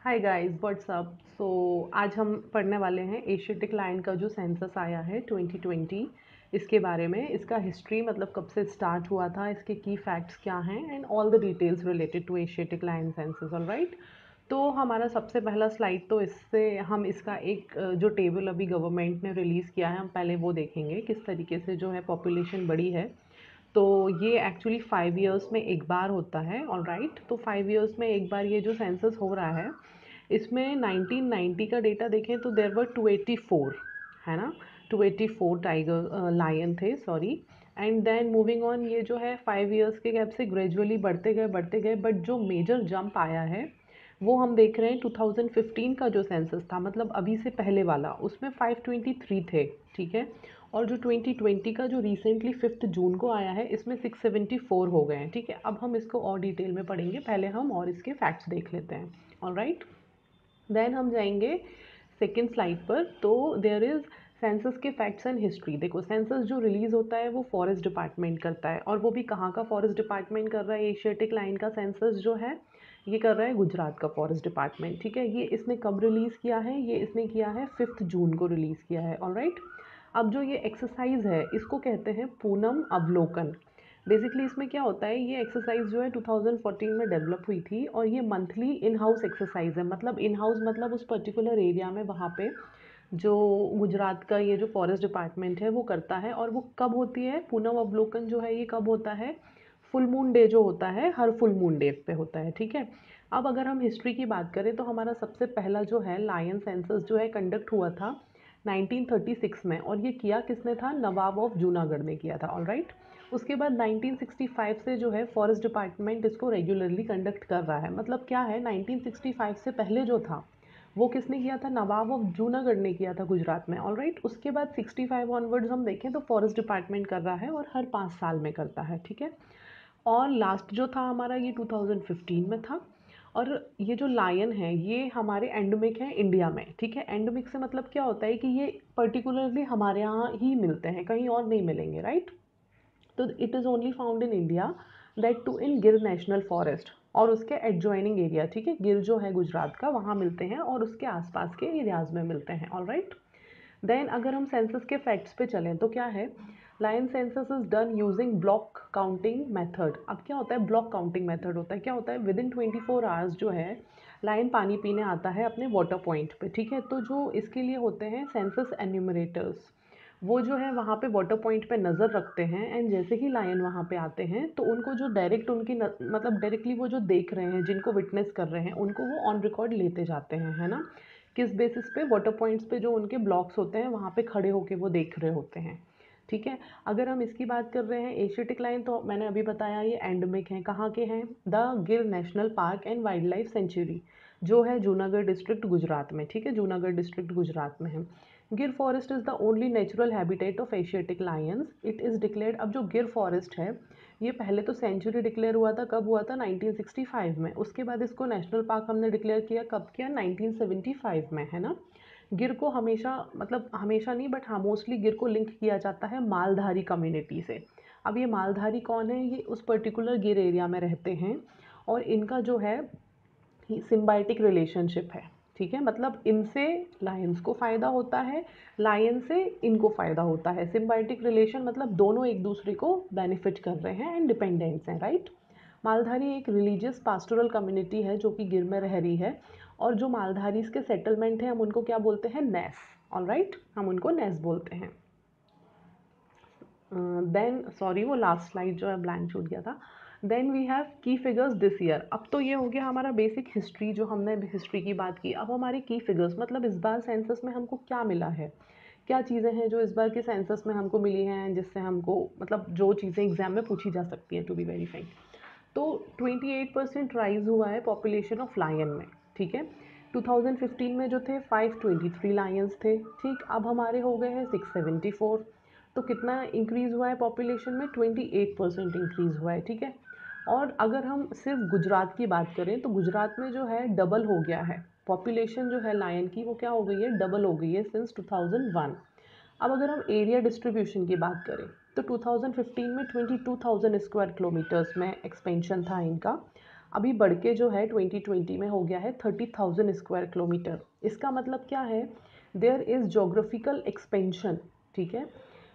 Hi guys what's up. आज हम पढ़ने वाले हैं एशियाटिक लायन का जो सेंसस आया है 2020, इसके बारे में, इसका हिस्ट्री मतलब कब से स्टार्ट हुआ था, इसके की फैक्ट्स क्या हैं and all the details related to Asiatic lion census. Alright, तो हमारा सबसे पहला स्लाइड, तो इससे हम इसका एक जो टेबल अभी गवर्नमेंट ने रिलीज़ किया है, हम पहले वो देखेंगे किस तरीके से जो है पॉपुलेशन बढ़ी है। तो ये एक्चुअली 5 ईयर्स में एक बार होता है। ऑलराइट, तो 5 ईयर्स में एक बार ये जो सेंसस हो रहा है, इसमें 1990 का डेटा देखें तो देर वर 284, है ना, 284 टाइगर लायन थे, sorry. And then moving on, ये जो है 5 ईयर्स के गैप से ग्रेजुअली बढ़ते गए, बट जो मेजर जंप आया है वो हम देख रहे हैं 2015 का जो सेंसस था, मतलब अभी से पहले वाला, उसमें 523 थे, ठीक है। और जो 2020 का जो रिसेंटली 5 जून को आया है, इसमें 674 हो गए हैं, ठीक है। अब हम इसको और डिटेल में पढ़ेंगे, पहले हम और इसके फैक्ट्स देख लेते हैं। ऑलराइट, देन हम जाएंगे सेकेंड स्लाइड पर। तो देयर इज़ सेंसस के फैक्ट्स एंड हिस्ट्री। देखो, सेंसस जो रिलीज़ होता है वो फॉरेस्ट डिपार्टमेंट करता है, और वो भी कहाँ का फॉरेस्ट डिपार्टमेंट कर रहा है। एशियाटिक लाइन का सेंसस जो है ये कर रहा है गुजरात का फॉरेस्ट डिपार्टमेंट, ठीक है। ये इसने कब रिलीज़ किया है, ये इसने किया है 5 जून को रिलीज़ किया है। ऑलराइट, अब जो ये एक्सरसाइज है इसको कहते हैं पूनम अवलोकन। बेसिकली इसमें क्या होता है, ये एक्सरसाइज जो है 2014 में डेवलप हुई थी, और ये मंथली इन हाउस एक्सरसाइज है। मतलब इन हाउस मतलब उस पर्टिकुलर एरिया में वहाँ पे जो गुजरात का ये जो फॉरेस्ट डिपार्टमेंट है वो करता है। और वो कब होती है, पूनम अवलोकन जो है ये कब होता है, फुल मून डे जो होता है, हर फुल मून डे पे होता है, ठीक है। अब अगर हम हिस्ट्री की बात करें तो हमारा सबसे पहला जो है लायन सेंसस जो है कंडक्ट हुआ था 1936 में, और ये किया किसने था, नवाब ऑफ जूनागढ़ ने किया था। ऑलराइट, उसके बाद 1965 से जो है फॉरेस्ट डिपार्टमेंट इसको रेगुलरली कंडक्ट कर रहा है। मतलब क्या है, 1965 से पहले जो था वो किसने किया था, नवाब ऑफ जूनागढ़ ने किया था गुजरात में। ऑलराइट, उसके बाद 65 ऑनवर्ड्स हम देखें तो फॉरेस्ट डिपार्टमेंट कर रहा है, और हर 5 साल में करता है, ठीक है। और लास्ट जो था हमारा ये 2015 में था। और ये जो लायन है ये हमारे एंडमिक है इंडिया में, ठीक है। एंडमिक से मतलब क्या होता है कि ये पर्टिकुलरली हमारे यहाँ ही मिलते हैं, कहीं और नहीं मिलेंगे, राइट। तो it is only found in India, that too in Gir national forest और उसके एडजॉइनिंग एरिया, ठीक है। गिर जो है गुजरात का, वहाँ मिलते हैं, और उसके आसपास के एरियाज़ में मिलते हैं। ऑलराइट, देन अगर हम सेंसस के फैक्ट्स पे चलें तो क्या है, lion census is done using block counting method. अब क्या होता है, ब्लॉक काउंटिंग मेथड होता है, क्या होता है, विद इन 24 आवर्स जो है लायन पानी पीने आता है अपने वाटर पॉइंट पे, ठीक है। तो जो इसके लिए होते हैं सेंसस एन्यूमरेटर्स, वो जो है वहाँ पे वाटर पॉइंट पे नज़र रखते हैं, एंड जैसे ही लायन वहाँ पे आते हैं तो उनको जो डायरेक्ट उनकी मतलब डायरेक्टली वो जो देख रहे हैं, जिनको विटनेस कर रहे हैं, उनको वो ऑन रिकॉर्ड लेते जाते हैं, है ना। किस बेसिस पे, वाटर पॉइंट्स पे जो उनके ब्लॉक्स होते हैं वहाँ पे खड़े होके वो देख रहे होते हैं, ठीक है। अगर हम इसकी बात कर रहे हैं एशियाटिक लाइन, तो मैंने अभी बताया ये एंडमिक है, कहाँ के हैं, द गिर national park and wild life sanctuary, जो है जूनागढ़ डिस्ट्रिक्ट गुजरात में, ठीक है। जूनागढ़ डिस्ट्रिक्ट गुजरात में है। गिर forest is the only natural habitat of Asiatic Lions, it is declared. अब जो गिर फॉरेस्ट है ये पहले तो सेंचुरी डिक्लेयर हुआ था, कब हुआ था, 1965 में। उसके बाद इसको नेशनल पार्क हमने डिक्लेयर किया, कब किया, 1975 में, है ना। गिर को हमेशा, मतलब हमेशा नहीं बट हाँ मोस्टली गिर को लिंक किया जाता है मालधारी कम्युनिटी से। अब ये मालधारी कौन है, ये उस पर्टिकुलर गिर एरिया में रहते हैं, और इनका जो है सिम्बायोटिक रिलेशनशिप है, ठीक है। मतलब इनसे लायंस को फ़ायदा होता है, लायन से इनको फ़ायदा होता है। सिम्बायोटिक रिलेशन मतलब दोनों एक दूसरे को बेनिफिट कर रहे हैं एंड डिपेंडेंट्स हैं, राइट। मालधारी एक रिलीजियस पास्टोरल कम्युनिटी है जो कि गिर में रह रही है, और जो मालधारीज के सेटलमेंट हैं हम उनको क्या बोलते हैं, नेस। ऑलराइट, हम उनको नेस बोलते हैं। देन सॉरी, वो लास्ट स्लाइड जो है ब्लैंक छूट गया था। देन वी हैव की फिगर्स दिस ईयर। अब तो ये हो गया हमारा बेसिक हिस्ट्री, जो हमने हिस्ट्री की बात की। अब हमारे की फिगर्स, मतलब इस बार सेंसस में हमको क्या मिला है, क्या चीज़ें हैं जो इस बार के सेंसस में हमको मिली हैं, जिससे हमको, मतलब जो चीज़ें एग्जाम में पूछी जा सकती हैं, टू बी वेरी फ्रैंक। तो 28% राइज हुआ है पॉपुलेशन ऑफ लायन में, ठीक है। 2015 में जो थे 523 लायंस थे, ठीक। अब हमारे हो गए हैं 674। तो कितना इंक्रीज़ हुआ है पॉपुलेशन में, 28% इंक्रीज़ हुआ है, ठीक है। और अगर हम सिर्फ गुजरात की बात करें तो गुजरात में जो है डबल हो गया है पॉपुलेशन, जो है लायन की वो क्या हो गई है, डबल हो गई है सिंस 2001। अब अगर हम एरिया डिस्ट्रीब्यूशन की बात करें तो 2015 में 22,000 स्क्वायर किलोमीटर्स में एक्सपेंशन था इनका। अभी बढ़ के जो है 2020 में हो गया है 30,000 स्क्वायर किलोमीटर। इसका मतलब क्या है, देयर इज़ जोग्राफिकल एक्सपेंशन, ठीक है,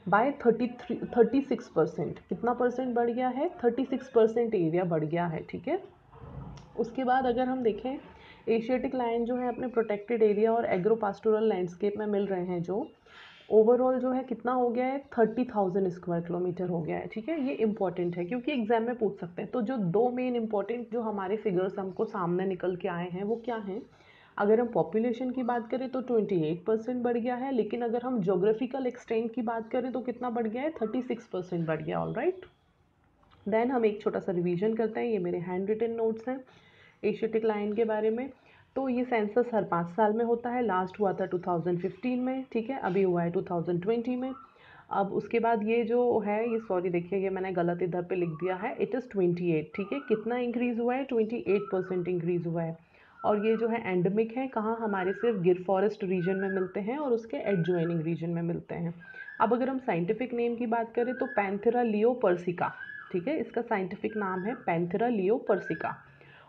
बाय 36%। कितना परसेंट बढ़ गया है, 36% एरिया बढ़ गया है, ठीक है। उसके बाद अगर हम देखें, एशियाटिक लायन जो है अपने प्रोटेक्टेड एरिया और एग्रो पास्टोरल लैंडस्केप में मिल रहे हैं, जो ओवरऑल जो है कितना हो गया है, 30,000 स्क्वायर किलोमीटर हो गया है, ठीक है। ये इंपॉर्टेंट है क्योंकि एग्जाम में पूछ सकते हैं। तो जो दो मेन इंपॉर्टेंट जो हमारे फिगर्स हमको सामने निकल के आए हैं वो क्या हैं, अगर हम पॉपुलेशन की बात करें तो 28% बढ़ गया है, लेकिन अगर हम जोग्राफिकल एक्सटेंट की बात करें तो कितना बढ़ गया है, 36% बढ़ गया। ऑल राइट, देन हम एक छोटा सा रिवीजन करते हैं। ये मेरे हैंड रिटन नोट्स हैं एशियाटिक लायन के बारे में। तो ये सेंसस हर 5 साल में होता है, लास्ट हुआ था 2015 में, ठीक है, अभी हुआ है 2020 में। अब उसके बाद ये जो है, ये सॉरी देखिए ये मैंने गलत इधर पे लिख दिया है, इट इज़ 28, ठीक है। कितना इंक्रीज़ हुआ है, 28% इंक्रीज़ हुआ है। और ये जो है एंडेमिक है, कहाँ, हमारे सिर्फ गिर फॉरेस्ट रीजन में मिलते हैं और उसके एडजॉइनिंग रीजन में मिलते हैं। अब अगर हम साइंटिफिक नेम की बात करें तो पैंथेरा लियो पर्सिका, ठीक है, इसका साइंटिफिक नाम है पैंथेरा लियो पर्सिका।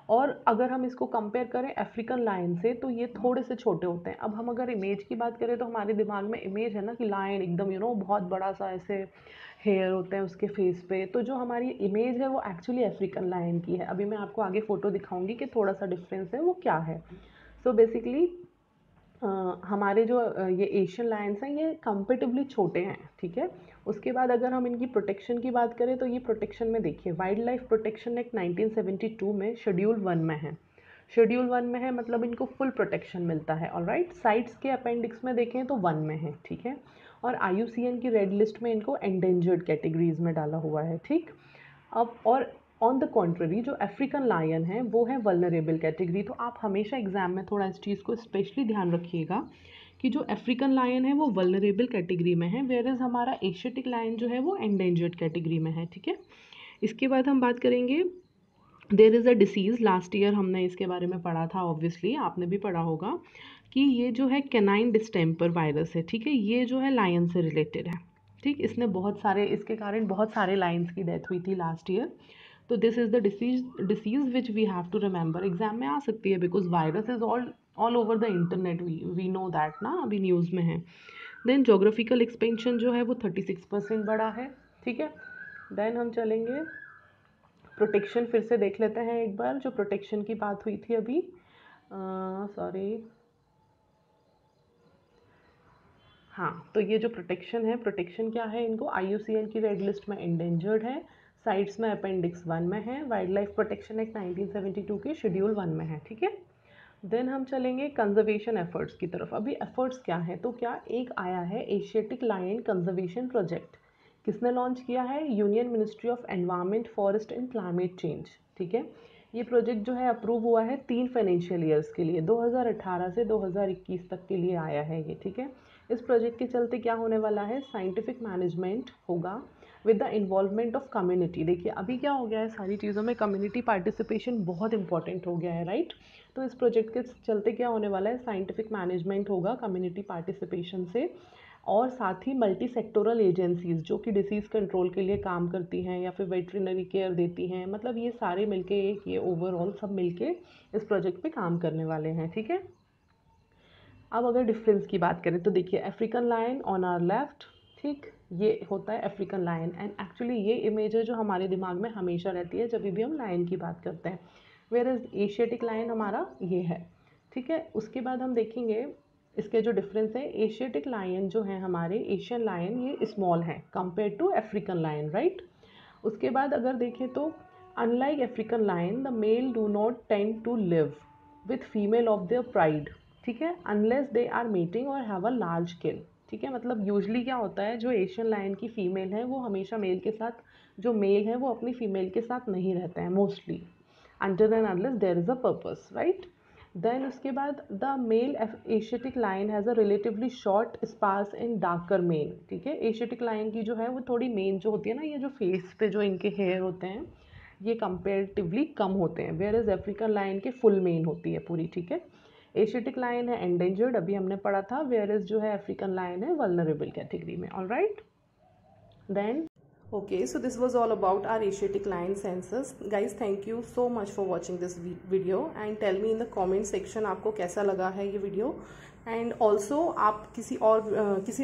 और अगर हम इसको कंपेयर करें अफ्रीकन लायन से तो ये थोड़े से छोटे होते हैं। अब हम अगर इमेज की बात करें तो हमारे दिमाग में इमेज है ना कि लायन एकदम बहुत बड़ा सा ऐसे हेयर होते हैं उसके फेस पे, तो जो हमारी इमेज है वो एक्चुअली अफ्रीकन लायन की है। अभी मैं आपको आगे फ़ोटो दिखाऊंगी कि थोड़ा सा डिफरेंस है वो क्या है। सो बेसिकली हमारे जो ये एशियन लायंस हैं ये कंपेटिवली छोटे हैं, ठीक है। उसके बाद अगर हम इनकी प्रोटेक्शन की बात करें तो ये प्रोटेक्शन में देखिए, वाइल्ड लाइफ प्रोटेक्शन एक्ट 1972 में शेड्यूल 1 में है। शेड्यूल 1 में है मतलब इनको फुल प्रोटेक्शन मिलता है। ऑलराइट, साइट्स के अपेंडिक्स में देखें तो 1 में है, ठीक है। और IUCN की रेड लिस्ट में इनको एंडेंजर्ड कैटेगरीज में डाला हुआ है, ठीक। अब और ऑन द कॉन्ट्ररी जो अफ्रीकन लायन है वो है वल्नरेबल कैटेगरी। तो आप हमेशा एग्जाम में थोड़ा इस चीज़ को स्पेशली ध्यान रखिएगा कि जो अफ्रीकन लायन है वो वल्नरेबल कैटेगरी में है, वेयर इज़ हमारा एशियाटिक लायन जो है वो एंडेंजर्ड कैटेगरी में है, ठीक है। इसके बाद हम बात करेंगे, there is a disease, last year हमने इसके बारे में पढ़ा था, ऑब्वियसली आपने भी पढ़ा होगा, कि ये जो है कैनाइन डिस्टेम्पर वायरस है, ठीक है। ये जो है लायन से रिलेटेड है, ठीक। इसने बहुत सारे, इसके कारण बहुत सारे लायंस की डेथ हुई थी लास्ट ईयर। तो this is the disease which we have to remember. Exam में आ सकती है because virus is all over the internet, we know that ना, अभी न्यूज़ में है। देन जोग्राफिकल एक्सपेंशन जो है वो 36% बढ़ा है, ठीक है। देन हम चलेंगे प्रोटेक्शन, फिर से देख लेते हैं एक बार, जो प्रोटेक्शन की बात हुई थी अभी, सॉरी, हाँ, तो ये जो प्रोटेक्शन है, प्रोटेक्शन क्या है, इनको IUCN की रेड लिस्ट में एंडेंजर्ड है, साइट्स में अपेंडिक्स 1 में है, वाइल्ड लाइफ प्रोटेक्शन एक्ट 1972 के शेड्यूल 1 में है, ठीक है। देन हम चलेंगे कंजर्वेशन एफर्ट्स की तरफ। अभी एफर्ट्स क्या है, तो क्या एक आया है एशियाटिक लायन कंजर्वेशन प्रोजेक्ट, किसने लॉन्च किया है, union ministry of environment, forest and climate change, ठीक है। ये प्रोजेक्ट जो है अप्रूव हुआ है 3 फाइनेंशियल ईयर्स के लिए, 2018 से 2021 तक के लिए आया है ये, ठीक है। इस प्रोजेक्ट के चलते क्या होने वाला है, साइंटिफिक मैनेजमेंट होगा with the involvement of community. देखिए अभी क्या हो गया है, सारी चीज़ों में कम्युनिटी पार्टिसिपेशन बहुत इंपॉर्टेंट हो गया है, राइट। तो इस प्रोजेक्ट के चलते क्या होने वाला है, साइंटिफिक मैनेजमेंट होगा कम्युनिटी पार्टिसिपेशन से, और साथ ही मल्टी सेक्टोरल एजेंसीज जो कि डिसीज़ कंट्रोल के लिए काम करती हैं या फिर वेटरिनरी केयर देती हैं, मतलब ये सारे मिलके एक, ये ओवरऑल सब मिलके इस प्रोजेक्ट पे काम करने वाले हैं, ठीक है। अब अगर डिफरेंस की बात करें तो देखिए, African lion on our left, ठीक, ये होता है अफ्रीकन लायन, एंड एक्चुअली ये इमेज है जो हमारे दिमाग में हमेशा रहती है जब भी हम लायन की बात करते हैं, वेयर इज एशियाटिक लायन हमारा ये है, ठीक है। उसके बाद हम देखेंगे इसके जो डिफरेंस है, एशियाटिक लायन जो है हमारे, एशियन लायन ये स्मॉल है compare to African lion, right. उसके बाद अगर देखें तो unlike African lion the male do not tend to live with female of their pride, ठीक है, अनलेस दे आर मीटिंग और हैव अ लार्ज किल, ठीक है। मतलब यूजली क्या होता है, जो एशियन लायन की फीमेल है वो हमेशा मेल के साथ, जो मेल है वो अपनी फीमेल के साथ नहीं रहते हैं mostly, until and unless there is a purpose, right. Then उसके बाद the male Asiatic lion has a relatively short sparse and darker mane, ठीक है। एशियाटिक लायन की जो है वो थोड़ी मेन जो होती है ना, ये जो फेस पे जो इनके हेयर होते हैं ये कंपेरेटिवली कम होते हैं, वेयर इज अफ्रीकन लायन के फुल मेन होती है पूरी, ठीक है। एशियाटिक लायन है एंडेंजर्ड, अभी हमने पढ़ा था, वेयर इज जो है अफ्रीकन लायन है वल्नरेबल कैटेगरी में, all right. Then Okay, so this was all about our Asiatic lion census. Guys, thank you so much for watching this video and tell me in the comment section आपको कैसा लगा है ये video. And also आप किसी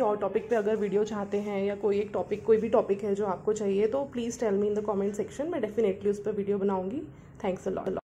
और topic पे अगर वीडियो चाहते हैं या कोई भी टॉपिक है जो आपको चाहिए तो please tell me in the comment section. मैं डेफिनेटली उस पर वीडियो बनाऊंगी. Thanks a lot.